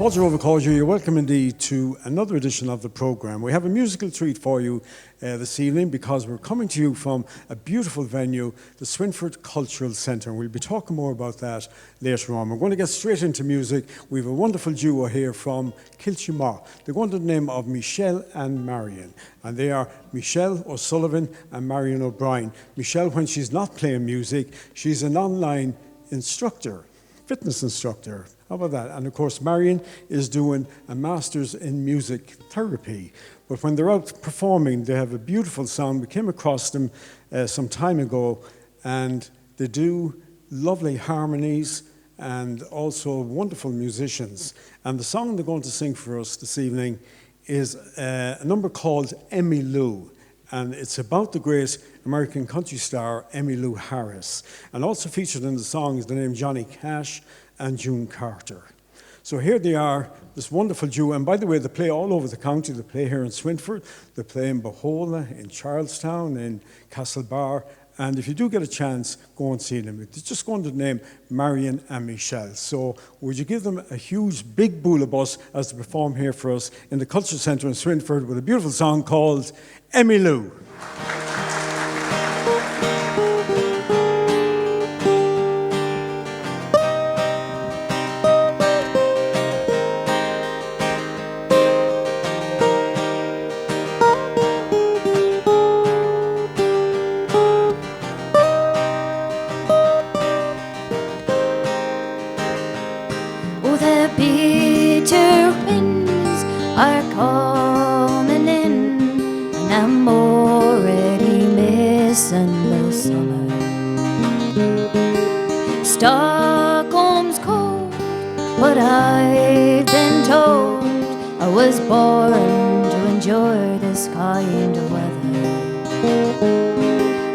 Pádraig Overcaller, you're welcome indeed to another edition of the programme. We have a musical treat for you this evening because we're coming to you from a beautiful venue, the Swinford Cultural Centre. We'll be talking more about that later on. We're going to get straight into music. We have a wonderful duo here from Kiltimagh. They're going to the name of Michelle and Marion. And they are Michelle O'Sullivan and Marion O'Brien. Michelle, when she's not playing music, she's an online instructor, fitness instructor. How about that? And of course, Marion is doing a master's in music therapy. But when they're out performing, they have a beautiful sound. We came across them some time ago, and they do lovely harmonies and also wonderful musicians. And the song they're going to sing for us this evening is a number called Emmylou. And it's about the great American country star Emmylou Harris. And also featured in the song is the name Johnny Cash and June Carter. So here they are, this wonderful duo. And by the way, they play all over the county. They play here in Swinford, they play in Bohola, in Charlestown, in Castlebar. And if you do get a chance, go and see them. It's just going to the name Marion and Michelle. So would you give them a huge, big boulabus as they perform here for us in the Cultural Centre in Swinford with a beautiful song called Emmylou. Stockholm's cold, but I've been told I was born to enjoy this kind of weather.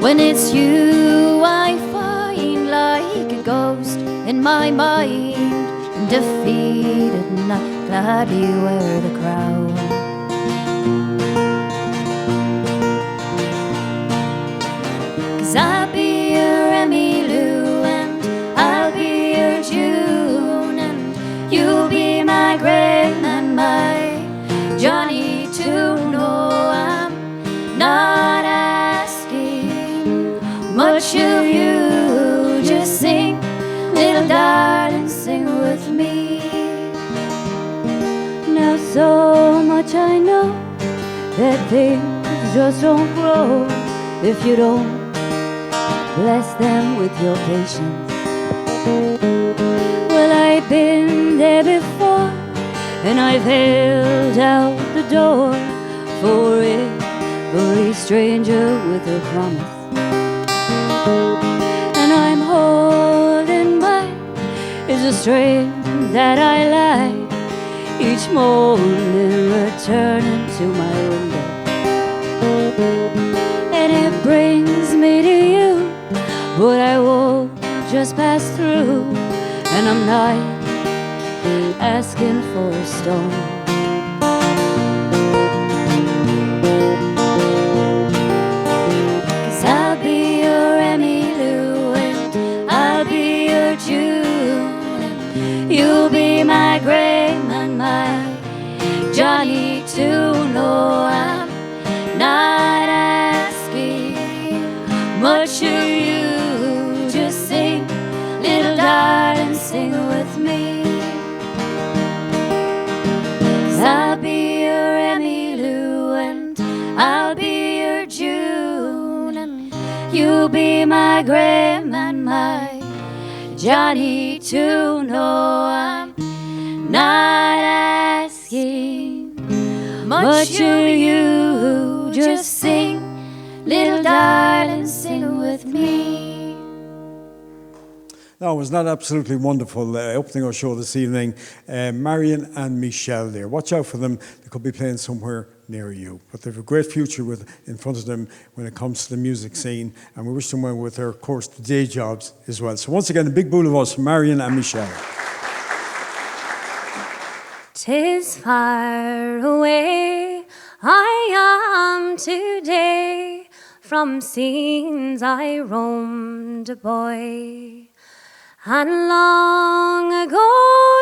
When it's you, I find like a ghost in my mind, defeated and I gladly wear the crown. 'Cause I'll be your Emmylou and I'll be your June, and you'll be my Graham and my Johnny too. No, I'm not asking much of you. Just sing, little darling, sing with me. Now so much I know that things just don't grow if you don't bless them with your patience. Well, I've been there before, and I've held out the door for every stranger with a promise. And I'm holding mine is a strength that I like each morning, returning to my window. And it brings me to you, but I won't just pass through, and I'm not asking for a stone. 'Cause I'll be your Emmylou and I'll be your June, and you'll be my Graham and my Johnny too. No, I'm not asking much of you. Just sing, little darling, sing with me. 'Cause I'll be your Emmylou and I'll be your June, and you'll be my Graham and my Johnny too. No, I'm not asking much of you. Just sing, little darling, sing with me. Now, was that absolutely wonderful opening our show this evening? Marion and Michelle there. Watch out for them. They could be playing somewhere near you. But they have a great future in front of them when it comes to the music scene. And we wish them well with their, of course, day jobs as well. So once again, a big boulevard from Marion and Michelle. 'Tis far away I am today from scenes I roamed a boy, And long ago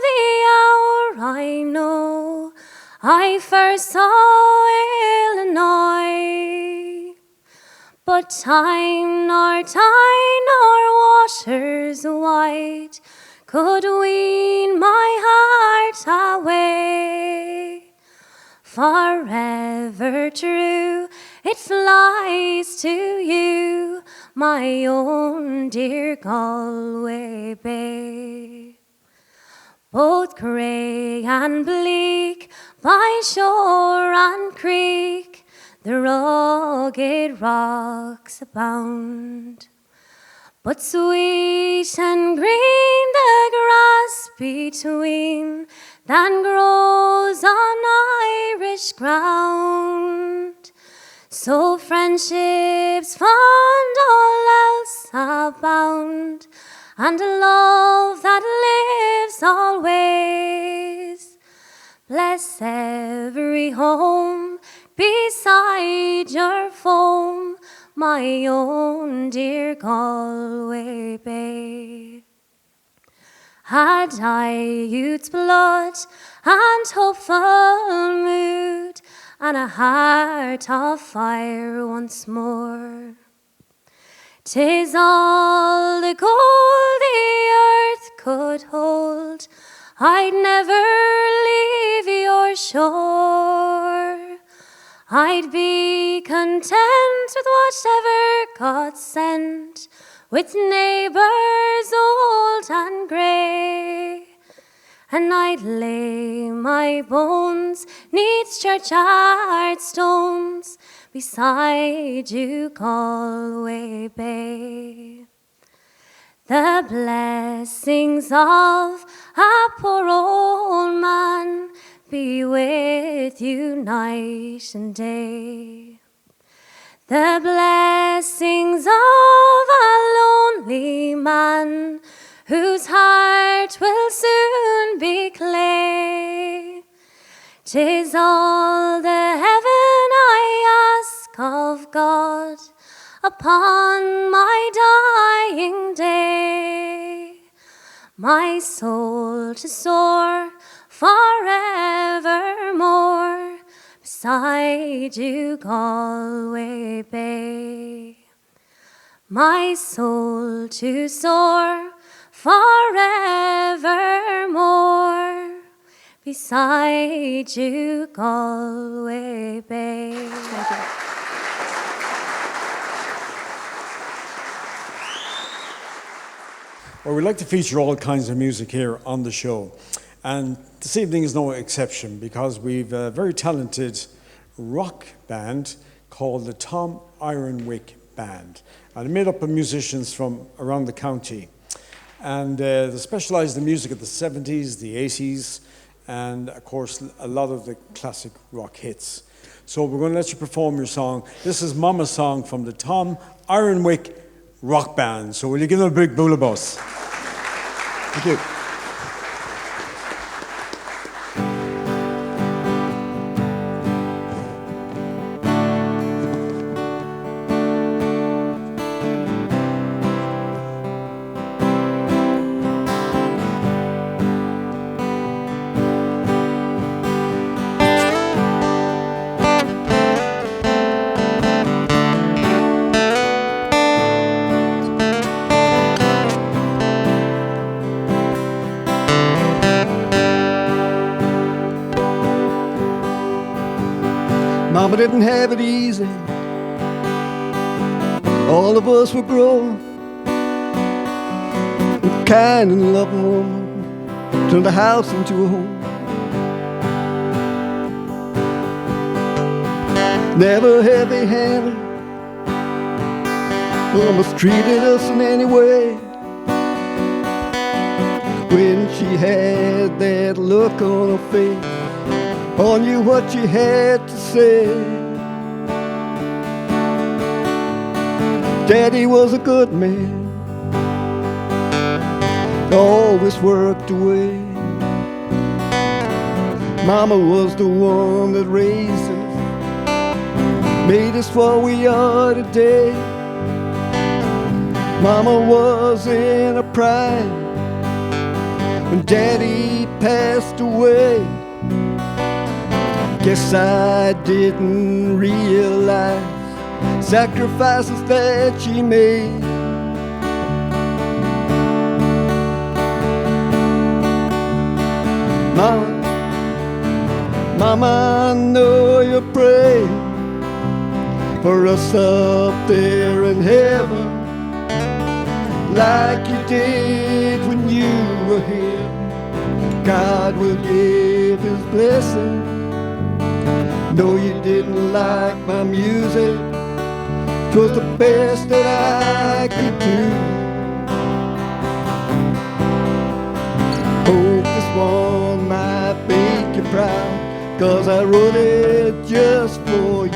the hour I know I first saw Illinois, but time nor tide nor waters wide could wean my heart away. Forever true it flies to you, my own dear Galway Bay. Both grey and bleak, by shore and creek, the rugged rocks abound. But sweet and green the grass between that grows on Irish ground. So friendship's fond, all else abound, and a love that lives always. Bless every home beside your foam, my own dear Galway Bay. Had I youth's blood and hopeful mood, and a heart of fire once more, 'tis all the gold the earth could hold, I'd never leave your shore. I'd be content with whatever God sent, with neighbours old and grey, and I'd lay my bones 'neath churchyard stones beside you, Galway Bay. The blessings of a poor old man be with you night and day. The blessings of a lonely man whose heart will soon be clay. 'Tis all the heaven I ask of God upon my dying day, my soul to soar forevermore beside you, Galway Bay. My soul to soar forevermore beside you, Galway Bay. Thank you. Well, we like to feature all kinds of music here on the show. And this evening is no exception because we've a very talented rock band called the Tom Ironwick Band. And made up of musicians from around the county. And they specialise in the music of the 70s, the 80s, and of course a lot of the classic rock hits. So we're going to let you perform your song. This is Mama's Song from the Tom Ironwick Rock Band. So will you give them a big boolabos? Thank you. Mama didn't have it easy. All of us were grown. A kind and loving woman turned the house into a home. Never heavy-handed, almost treated us in any way. When she had that look on her face, I knew what she had to say. Daddy was a good man, always worked away. Mama was the one that raised us, made us what we are today. Mama was in her prime when Daddy passed away. Guess I didn't realize sacrifices that she made. Mama, I know you're praying for us up there in heaven, like you did when you were here. God will give His blessing. No, you didn't like my music, 'twas the best that I could do. Hope this one might make you proud, 'cause I wrote it just for you.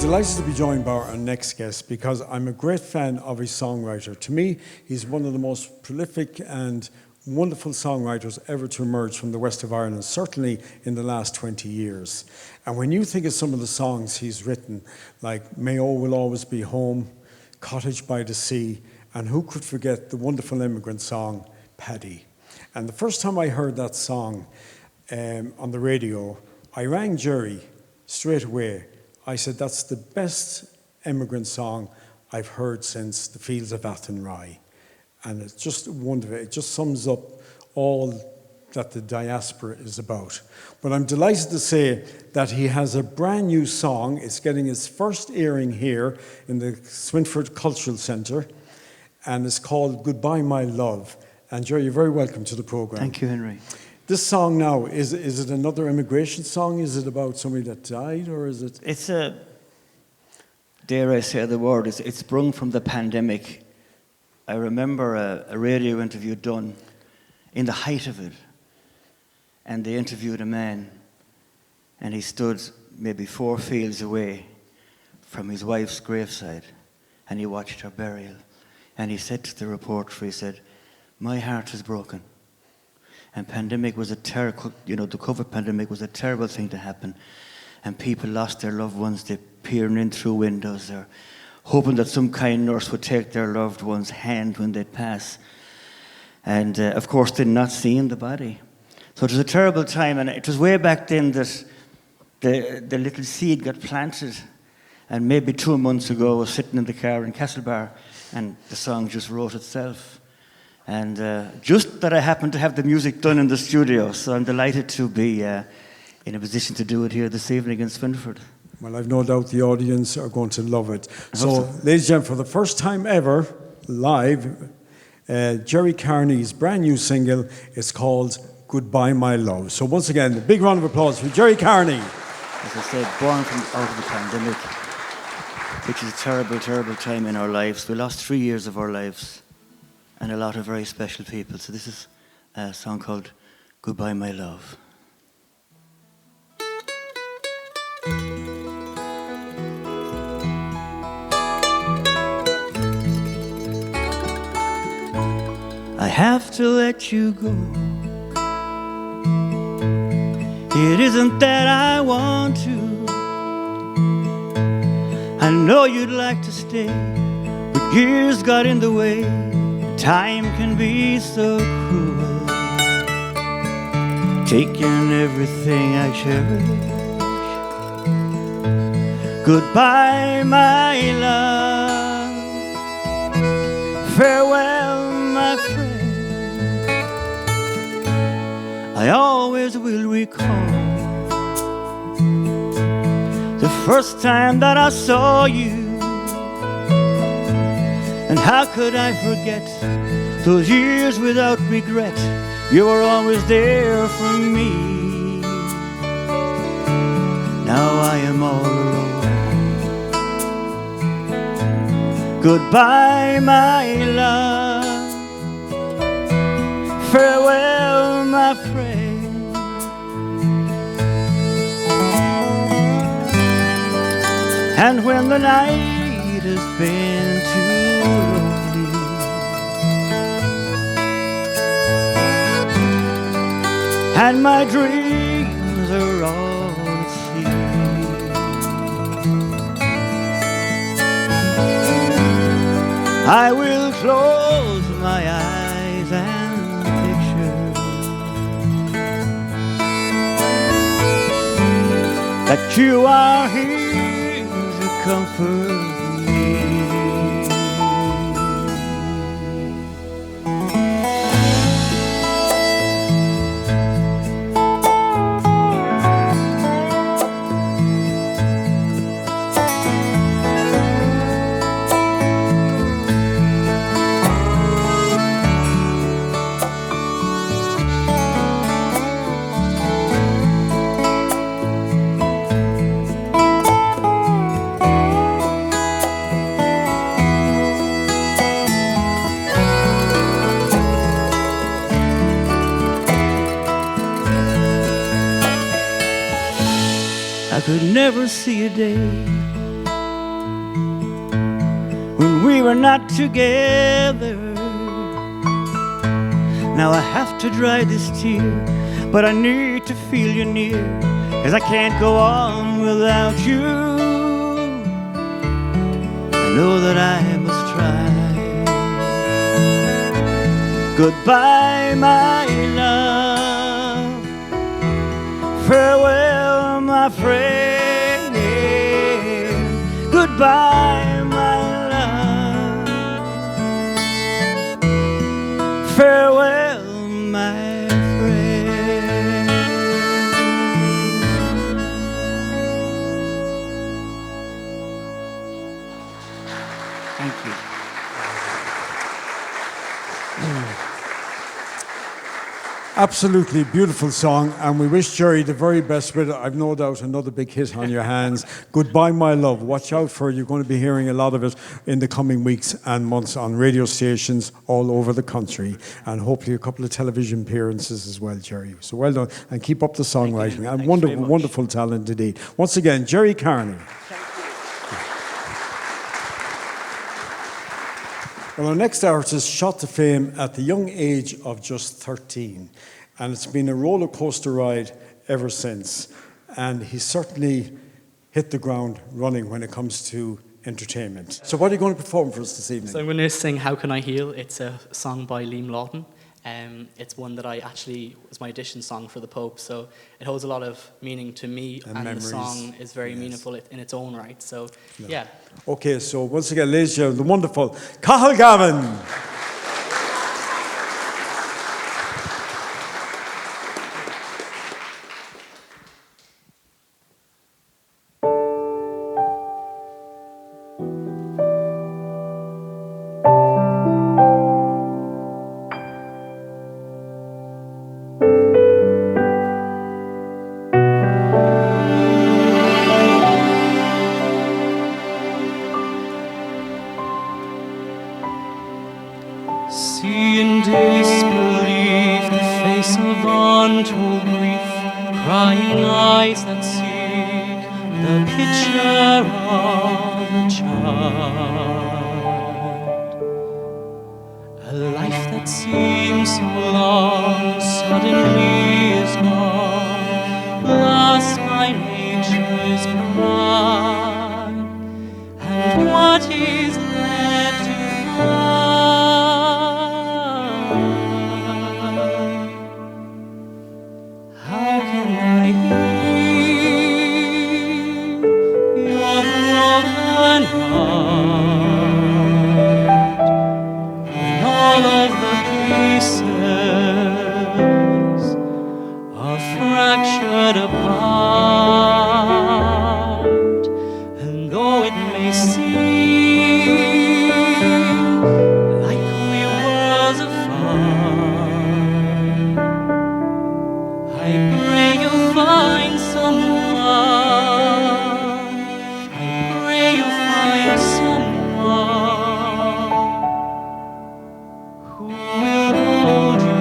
Delighted to be joined by our next guest because I'm a great fan of his songwriter. To me, he's one of the most prolific and wonderful songwriters ever to emerge from the west of Ireland, certainly in the last 20 years. And when you think of some of the songs he's written, like Mayo Will Always Be Home, Cottage by the Sea, and who could forget the wonderful immigrant song, Paddy. And the first time I heard that song on the radio, I rang Jerry straight away. I said, that's the best immigrant song I've heard since The Fields of Athenry. And it's just wonderful. It just sums up all that the diaspora is about. But I'm delighted to say that he has a brand new song. It's getting its first airing here in the Swinford Cultural Centre. And it's called Goodbye My Love. And Jerry, you're very welcome to the programme. Thank you, Henry. This song now, is it another immigration song? Is it about somebody that died, or is it? It's a, dare I say the word, it's sprung from the pandemic. I remember a radio interview done in the height of it, and they interviewed a man, and he stood maybe 4 fields away from his wife's graveside, and he watched her burial. And he said to the reporter, he said, "My heart is broken." And pandemic was a terrible, the COVID pandemic was a terrible thing to happen. And people lost their loved ones. They're peering in through windows. They're hoping that some kind nurse would take their loved one's hand when they'd pass. And of course, they're not seeing the body. So it was a terrible time. And it was way back then that the little seed got planted. And maybe 2 months ago, I was sitting in the car in Castlebar, and the song just wrote itself. And just that I happen to have the music done in the studio, so I'm delighted to be in a position to do it here this evening in Swinford. Well, I've no doubt the audience are going to love it. So, ladies and gentlemen, for the first time ever, live, Jerry Carney's brand new single is called Goodbye My Love. So once again, a big round of applause for Jerry Carney. As I said, born from out of the pandemic, which is a terrible, terrible time in our lives. We lost 3 years of our lives, and a lot of very special people. So this is a song called Goodbye My Love. I have to let you go. It isn't that I want to. I know you'd like to stay, but years got in the way. Time can be so cruel, taking everything I cherish. Goodbye, my love. Farewell, my friend. I always will recall the first time that I saw you. And how could I forget those years without regret, you were always there for me. Now I am all alone. Goodbye, my love. Farewell, my friend. And when the night has been too lonely, and my dreams are all at sea, I will close my eyes and picture that you are here to comfort me. I could never see a day when we were not together. Now I have to dry this tear, but I need to feel you near, 'cause I can't go on without you. I know that I must try. Goodbye, my love. Farewell, my friend. Goodbye, my love. Farewell, my friend. Thank you. Absolutely beautiful song, and we wish Jerry the very best with it. I've no doubt another big hit on your hands. Goodbye, my love. Watch out for it. You're going to be hearing a lot of it in the coming weeks and months on radio stations all over the country, and hopefully a couple of television appearances as well, Jerry. So well done, and keep up the songwriting. And wonderful, wonderful talent indeed. Once again, Jerry Carney. Well, our next artist shot to fame at the young age of just 13, and it's been a roller coaster ride ever since. And he's certainly hit the ground running when it comes to entertainment. So what are you going to perform for us this evening? So I'm going to sing How Can I Heal. It's a song by Liam Lawton. It's one that I actually was my audition song for the Pope, so it holds a lot of meaning to me, and memories. The song is very meaningful in its own right. So, yeah. Okay, so once again, ladies and gentlemen, the wonderful Cathal Gavin. See in disbelief the face of untold grief, crying eyes that seek the picture of a child. A life that seems so long suddenly is gone, lost by nature's pride, and what is left to find? How can I heal your broken heart when all of the pieces are fractured apart? And though it may seem like we worlds apart, I pray you'll find someone. I pray you'll find someone who will hold you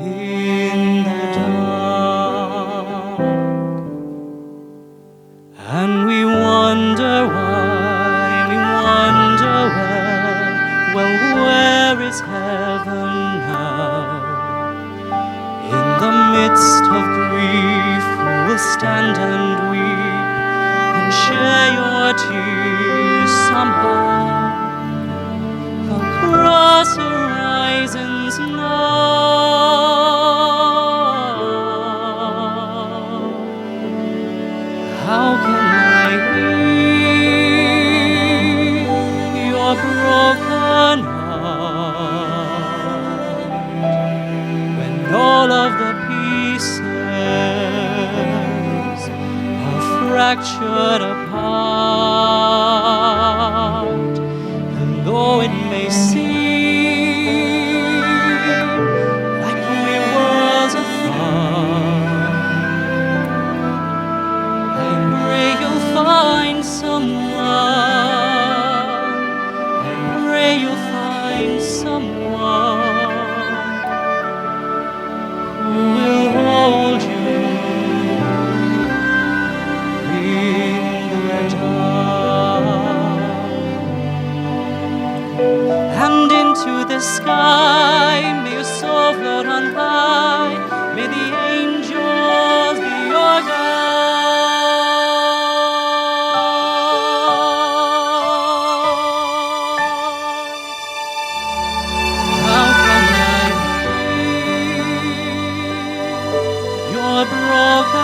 in the dark. And we wonder why, we wonder where. Well, where is heaven now? In the midst of grief, who will stand and weep and share your tears somehow across horizons now? How can I heal your broken heart when all of the pieces are fractured apart? And though it may seem like we're worlds apart, I pray you'll find someone. I pray you'll find someone who will hold you in the dark. And into the sky may your soul float on high. May the angels be your guide. How can I heal your broken